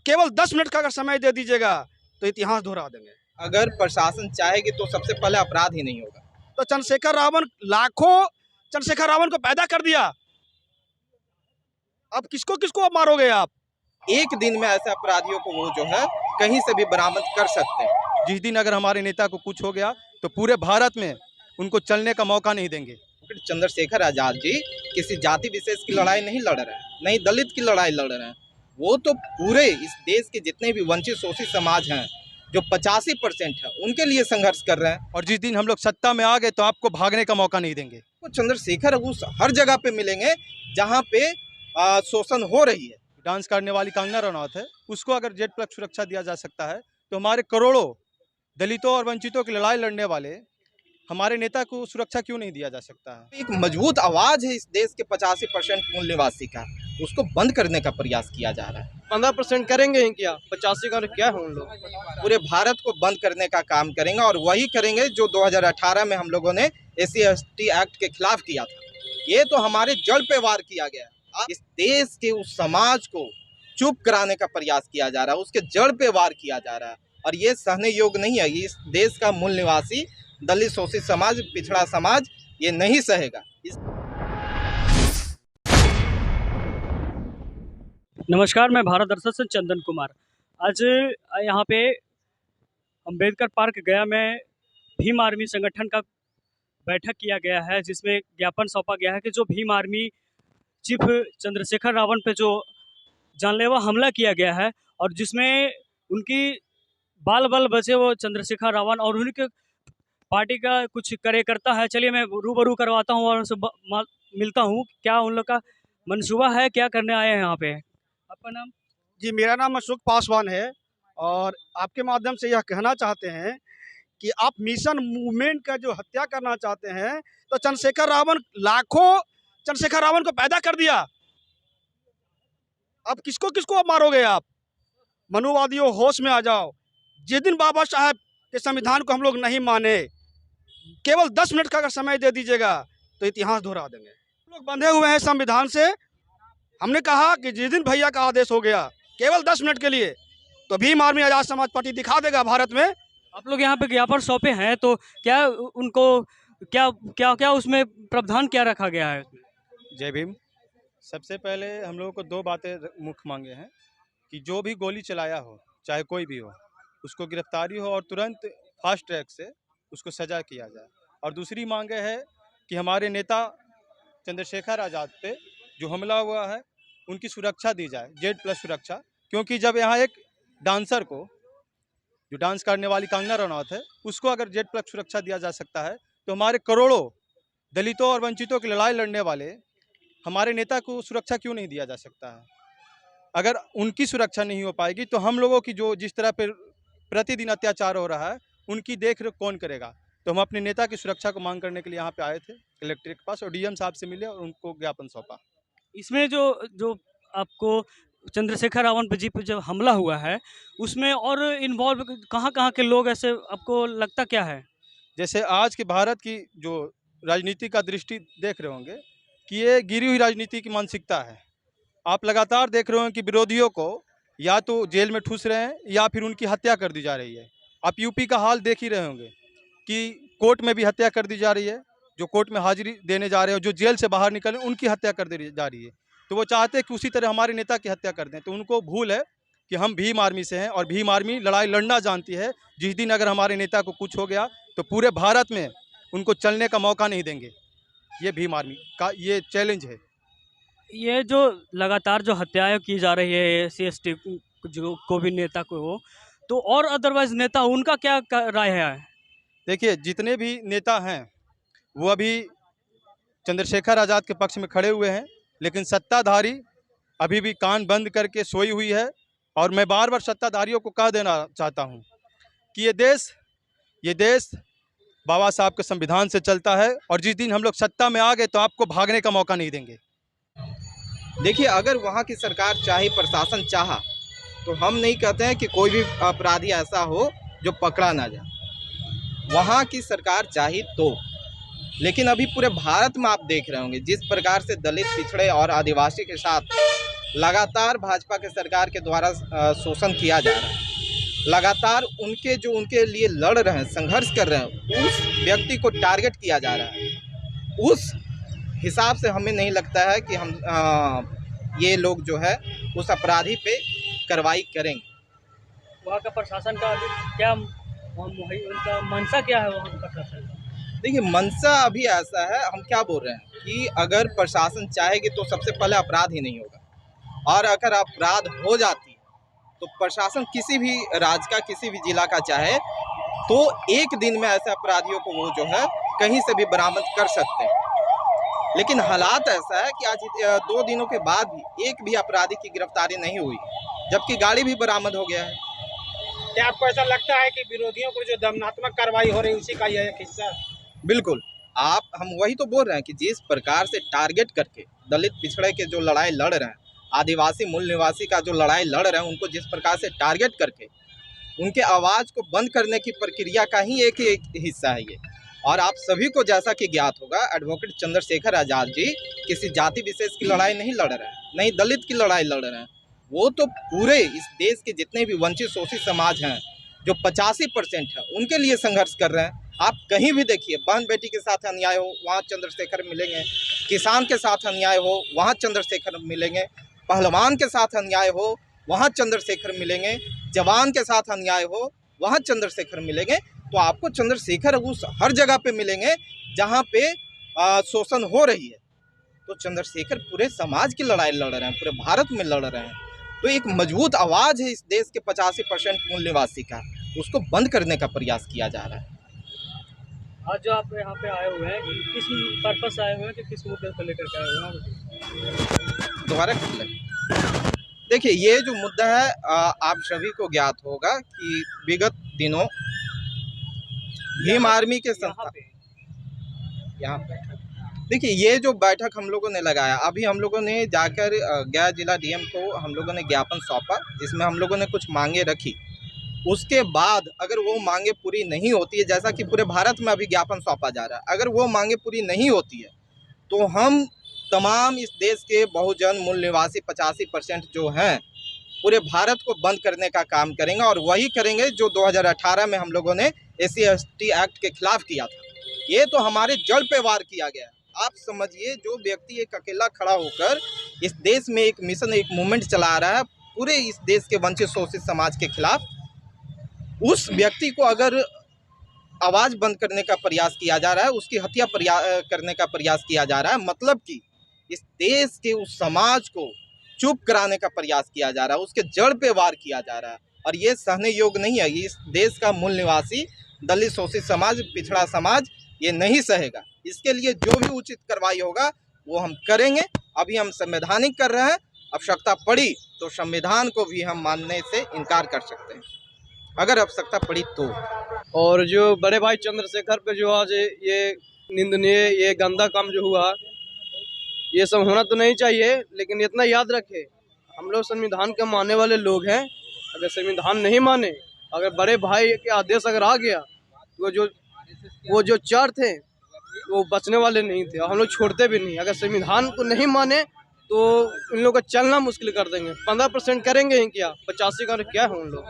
केवल 10 मिनट का अगर समय दे दीजिएगा तो इतिहास दोहरा देंगे। अगर प्रशासन चाहेगी तो सबसे पहले अपराध ही नहीं होगा। तो चंद्रशेखर रावण चंद्रशेखर रावण को पैदा कर दिया, अब किसको किसको अब मारोगे आप? एक दिन में ऐसे अपराधियों को वो जो है कहीं से भी बरामद कर सकते हैं। जिस दिन अगर हमारे नेता को कुछ हो गया तो पूरे भारत में उनको चलने का मौका नहीं देंगे। चंद्रशेखर आजाद जी किसी जाति विशेष की लड़ाई नहीं लड़ रहे हैं, नहीं दलित की लड़ाई लड़ रहे हैं। वो तो पूरे इस देश के जितने भी वंचित शोषित समाज हैं, जो 85% है, उनके लिए संघर्ष कर रहे हैं। और जिस दिन हम लोग सत्ता में आ गए तो आपको भागने का मौका नहीं देंगे। तो चंद्रशेखर उस हर जगह पे मिलेंगे जहाँ पे शोषण हो रही है। डांस करने वाली कंगना रनौत है, उसको अगर जेड प्लस सुरक्षा दिया जा सकता है तो हमारे करोड़ों दलितों और वंचितों की लड़ाई लड़ने वाले हमारे नेता को सुरक्षा क्यों नहीं दिया जा सकता है? एक मजबूत आवाज है इस देश के 85% मूल निवासी का, उसको बंद करने का प्रयास किया जा रहा है। 15% करेंगे ही क्या, 85 का क्या है उन लोग? पूरे भारत को बंद करने का काम करेंगे और वही करेंगे जो 2018 में हम लोगों ने SC/ST एक्ट के खिलाफ किया था। ये तो हमारे जड़ पे वार किया गया। इस देश के उस समाज को चुप कराने का प्रयास किया जा रहा है, उसके जड़ पे वार किया जा रहा है और ये सहने योग्य नहीं है। इस देश का मूल निवासी दलित शोषित समाज, पिछड़ा समाज ये नहीं सहेगा। नमस्कार, मैं भारत दर्शन से चंदन कुमार। आज यहाँ पे अंबेडकर पार्क गया में भीम आर्मी संगठन का बैठक किया गया है, जिसमें ज्ञापन सौंपा गया है कि जो भीम आर्मी चीफ चंद्रशेखर रावण पे जो जानलेवा हमला किया गया है और जिसमें उनकी बाल बाल बचे वो चंद्रशेखर रावण और उनके पार्टी का कुछ कार्यकर्ता है। चलिए मैं रूबरू करवाता हूँ और उनसे मिलता हूँ, क्या उन लोग का मंसूबा है, क्या करने आए हैं यहाँ पे। आपका नाम? जी, मेरा नाम अशोक पासवान है और आपके माध्यम से यह कहना चाहते हैं कि आप मिशन मूवमेंट का जो हत्या करना चाहते हैं, तो चंद्रशेखर रावण को पैदा कर दिया, अब किसको किसको अब मारोगे आप? मनुवादियों, होश में आ जाओ। जिस दिन बाबा साहब के संविधान को हम लोग नहीं माने, केवल 10 मिनट का अगर समय दे दीजिएगा तो इतिहास दोहरा देंगे। हम लोग बंधे हुए हैं संविधान से। हमने कहा कि जिस दिन भैया का आदेश हो गया केवल 10 मिनट के लिए, तो भीम आर्मी आजाद समाज पार्टी दिखा देगा भारत में। आप लोग यहाँ पे ज्ञापन सौंपे हैं, तो क्या उनको क्या क्या क्या उसमें प्रावधान क्या रखा गया है? जय भीम। सबसे पहले हम लोगों को दो बातें मुख्य मांगे हैं कि जो भी गोली चलाया हो, चाहे कोई भी हो, उसको गिरफ्तारी हो और तुरंत फास्ट ट्रैक से उसको सजा किया जाए। और दूसरी मांगे है कि हमारे नेता चंद्रशेखर आज़ाद पे जो हमला हुआ है उनकी सुरक्षा दी जाए, जेड प्लस सुरक्षा। क्योंकि जब यहाँ एक डांसर को, जो डांस करने वाली कंगना रनौत है, उसको अगर जेड प्लस सुरक्षा दिया जा सकता है तो हमारे करोड़ों दलितों और वंचितों की लड़ाई लड़ने वाले हमारे नेता को सुरक्षा क्यों नहीं दिया जा सकता है? अगर उनकी सुरक्षा नहीं हो पाएगी तो हम लोगों की जो जिस तरह पर प्रतिदिन अत्याचार हो रहा है, उनकी देख रेख कौन करेगा? तो हम अपने नेता की सुरक्षा को मांग करने के लिए यहाँ पे आए थे कलेक्ट्रेट के पास और DM साहब से मिले और उनको ज्ञापन सौंपा। इसमें जो आपको चंद्रशेखर रावण पे जी पे जब हमला हुआ है, उसमें और इन्वॉल्व कहाँ कहाँ के लोग ऐसे आपको लगता क्या है? जैसे आज के भारत की जो राजनीति का दृष्टि देख रहे होंगे कि ये गिरी हुई राजनीति की मानसिकता है। आप लगातार देख रहे हो कि विरोधियों को या तो जेल में ठूस रहे हैं या फिर उनकी हत्या कर दी जा रही है। आप यूपी का हाल देख ही रहे होंगे कि कोर्ट में भी हत्या कर दी जा रही है, जो कोर्ट में हाजिरी देने जा रहे हो, जो जेल से बाहर निकले उनकी हत्या कर दी जा रही है। तो वो चाहते हैं कि उसी तरह हमारे नेता की हत्या कर दें। तो उनको भूल है कि हम भीम आर्मी से हैं और भीम आर्मी लड़ाई लड़ना जानती है। जिस दिन अगर हमारे नेता को कुछ हो गया तो पूरे भारत में उनको चलने का मौका नहीं देंगे। ये भीम आर्मी का ये चैलेंज है। ये जो लगातार जो हत्याएं की जा रही है SC/ST जो को भी नेता को हो, तो और अदरवाइज नेता उनका क्या राय है? देखिए, जितने भी नेता हैं वो अभी चंद्रशेखर आज़ाद के पक्ष में खड़े हुए हैं, लेकिन सत्ताधारी अभी भी कान बंद करके सोई हुई है। और मैं बार बार सत्ताधारियों को कह देना चाहता हूं कि ये देश बाबा साहब के संविधान से चलता है और जिस दिन हम लोग सत्ता में आ गए तो आपको भागने का मौका नहीं देंगे। देखिए, अगर वहाँ की सरकार चाहे, प्रशासन चाहा, तो हम नहीं कहते हैं कि कोई भी अपराधी ऐसा हो जो पकड़ा ना जाए। वहाँ की सरकार चाही तो, लेकिन अभी पूरे भारत में आप देख रहे होंगे जिस प्रकार से दलित, पिछड़े और आदिवासी के साथ लगातार भाजपा के सरकार के द्वारा शोषण किया जा रहा है, लगातार उनके लिए लड़ रहे हैं, संघर्ष कर रहे हैं, उस व्यक्ति को टारगेट किया जा रहा है। उस हिसाब से हमें नहीं लगता है कि हम ये लोग जो है उस अपराधी पे कार्रवाई करेंगे। वहाँ का प्रशासन का क्या उनका मंशा क्या है वहाँ के प्रशासन का? देखिए, मंशा अभी ऐसा है, हम क्या बोल रहे हैं कि अगर प्रशासन चाहेगी तो सबसे पहले अपराध ही नहीं होगा, और अगर अपराध हो जाती है तो प्रशासन किसी भी राज्य का, किसी भी जिला का चाहे तो एक दिन में ऐसे अपराधियों को वो जो है कहीं से भी बरामद कर सकते हैं। लेकिन हालात ऐसा है कि आज 2 दिनों के बाद भी एक भी अपराधी की गिरफ्तारी नहीं हुई, जबकि गाड़ी भी बरामद हो गया है। क्या आपको ऐसा लगता है कि विरोधियों को जो दमनात्मक कार्रवाई हो रही है उसी का यह एक हिस्सा है? बिल्कुल, हम वही तो बोल रहे हैं कि जिस प्रकार से टारगेट करके दलित पिछड़े के जो लड़ाई लड़ रहे हैं, आदिवासी मूल निवासी का जो लड़ाई लड़ रहे हैं, उनको जिस प्रकार से टारगेट करके उनके आवाज़ को बंद करने की प्रक्रिया का ही एक हिस्सा है ये। और आप सभी को जैसा कि ज्ञात होगा, एडवोकेट चंद्रशेखर आज़ाद जी किसी जाति विशेष की लड़ाई नहीं लड़ रहे हैं, नहीं दलित की लड़ाई लड़ रहे हैं, वो तो पूरे इस देश के जितने भी वंचित शोषित समाज हैं जो 85% है उनके लिए संघर्ष कर रहे हैं। आप कहीं भी देखिए, बहन बेटी के साथ अन्याय हो वहाँ चंद्रशेखर मिलेंगे, किसान के साथ अन्याय हो वहाँ चंद्रशेखर मिलेंगे, पहलवान के साथ अन्याय हो वहाँ चंद्रशेखर मिलेंगे, जवान के साथ अन्याय हो वहाँ चंद्रशेखर मिलेंगे। तो आपको चंद्रशेखर उस हर जगह पे मिलेंगे जहाँ पे शोषण हो रही है। तो चंद्रशेखर पूरे समाज की लड़ाई लड़ रहे हैं, पूरे भारत में लड़ रहे हैं। तो एक मजबूत आवाज़ है इस देश के 85% मूल निवासी का, उसको बंद करने का प्रयास किया जा रहा है। आज जो आप यहाँ पे आए हुए हैं, किस पर्पस से आए हुए हैं कि किस मुद्दे को लेकर के आए हुए हैं? दोबारा कर लें। देखिए, ये जो मुद्दा है आप सभी को ज्ञात होगा कि विगत दिनों भीम आर्मी के संस्था यहाँ पे देखिए, ये जो बैठक हम लोगों ने लगाया, अभी हम लोगों ने जाकर गया जिला डीएम को हम लोगों ने ज्ञापन सौंपा, जिसमें हम लोगों ने कुछ मांगे रखी। उसके बाद अगर वो मांगे पूरी नहीं होती है, जैसा कि पूरे भारत में अभी ज्ञापन सौंपा जा रहा है, अगर वो मांगे पूरी नहीं होती है तो हम तमाम इस देश के बहुजन मूल निवासी 85% जो हैं पूरे भारत को बंद करने का काम करेंगे, और वही करेंगे जो 2018 में हम लोगों ने SC/ST एक्ट के खिलाफ किया था। ये तो हमारे जड़ पे वार किया गया है। आप समझिए, जो व्यक्ति एक अकेला खड़ा होकर इस देश में एक मिशन, एक मूवमेंट चला रहा है पूरे इस देश के वंचित शोषित समाज के खिलाफ, उस व्यक्ति को अगर आवाज़ बंद करने का प्रयास किया जा रहा है, उसकी हत्या करने का प्रयास किया जा रहा है, मतलब कि इस देश के उस समाज को चुप कराने का प्रयास किया जा रहा है, उसके जड़ पे वार किया जा रहा है। और ये सहने योग्य नहीं है। इस देश का मूल निवासी दलित शोषित समाज, पिछड़ा समाज ये नहीं सहेगा। इसके लिए जो भी उचित कार्रवाई होगा वो हम करेंगे। अभी हम संवैधानिक कर रहे हैं, आवश्यकता पड़ी तो संविधान को भी हम मानने से इनकार कर सकते हैं, अगर आवश्यकता पड़ी तो। और जो बड़े भाई चंद्रशेखर पे जो आज ये निंदनीय, ये गंदा काम जो हुआ, ये सब होना तो नहीं चाहिए। लेकिन इतना याद रखे, हम लोग संविधान के मानने वाले लोग हैं। अगर संविधान नहीं माने, अगर बड़े भाई के आदेश अगर आ गया तो वो जो चार थे वो बचने वाले नहीं थे, और हम लोग छोड़ते भी नहीं। अगर संविधान को नहीं माने तो इन लोगों का चलना मुश्किल कर देंगे। 15% करेंगे ही क्या, 85 का क्या है उन लोग।